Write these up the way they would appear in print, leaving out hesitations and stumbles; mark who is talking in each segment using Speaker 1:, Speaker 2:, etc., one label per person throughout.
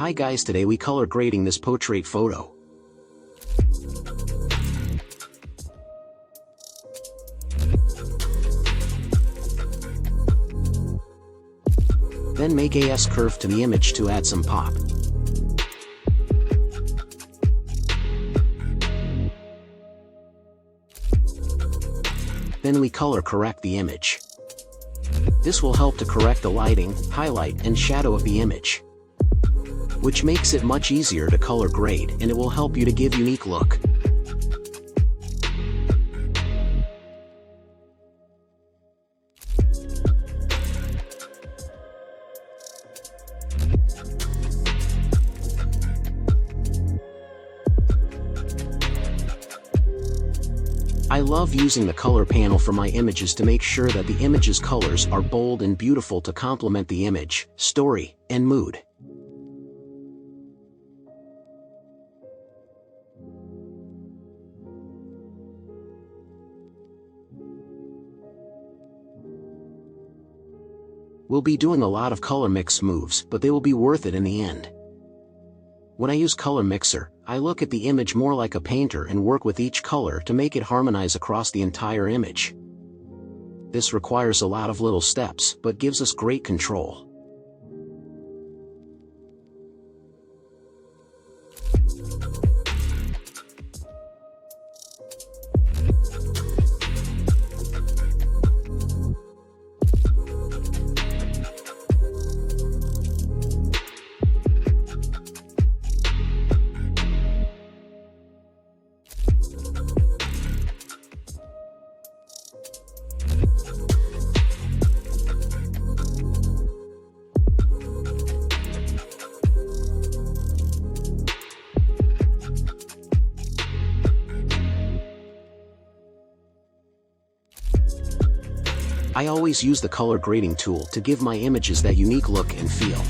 Speaker 1: Hi guys, today we color grading this portrait photo. Then make a S-curve to the image to add some pop. Then we color correct the image. This will help to correct the lighting, highlight, and shadow of the image, which makes it much easier to color grade, and it will help you to give unique look. I love using the color panel for my images to make sure that the image's colors are bold and beautiful to complement the image, story, and mood. We'll be doing a lot of color mix moves, but they will be worth it in the end. When I use Color Mixer, I look at the image more like a painter and work with each color to make it harmonize across the entire image. This requires a lot of little steps, but gives us great control. I always use the color grading tool to give my images that unique look and feel.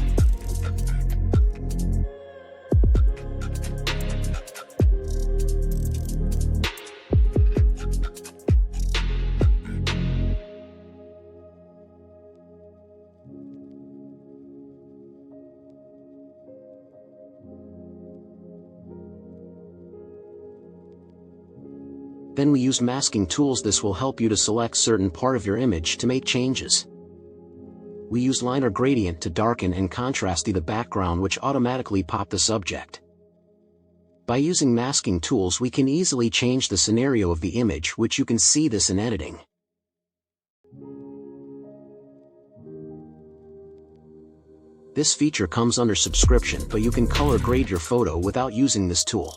Speaker 1: Then we use masking tools. This will help you to select certain part of your image to make changes. We use liner gradient to darken and contrast the background, which automatically pop the subject. By using masking tools we can easily change the scenario of the image, which you can see this in editing. This feature comes under subscription, but you can color grade your photo without using this tool.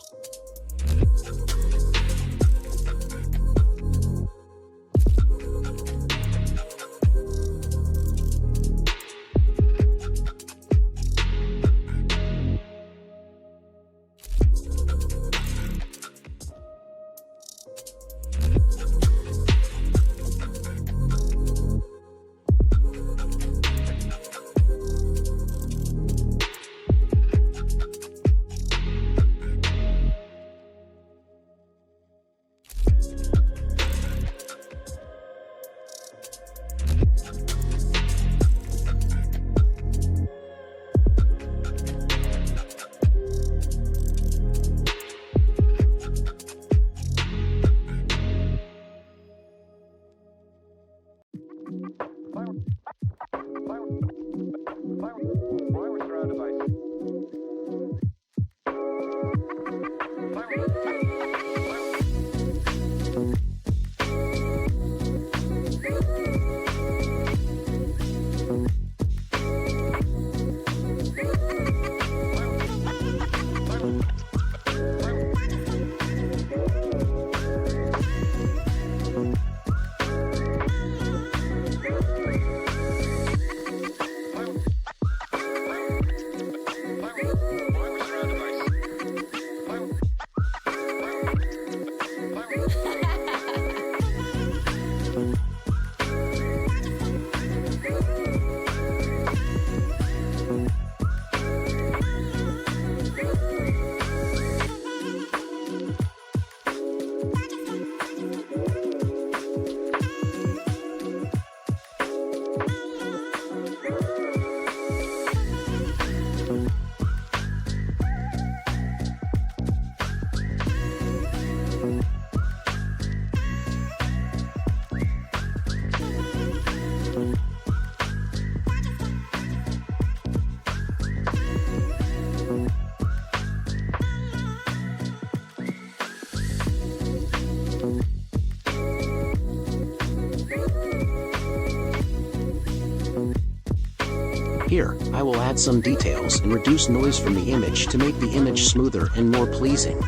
Speaker 1: Here, I will add some details and reduce noise from the image to make the image smoother and more pleasing.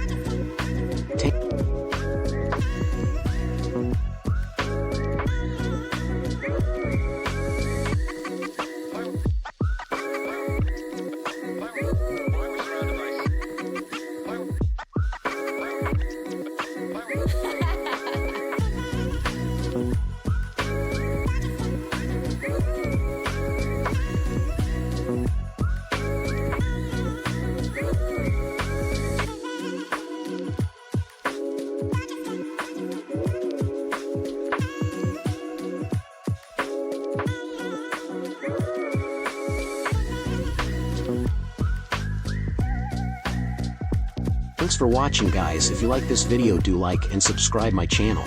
Speaker 1: Thanks for watching, guys. If you like this video, do like and subscribe my channel.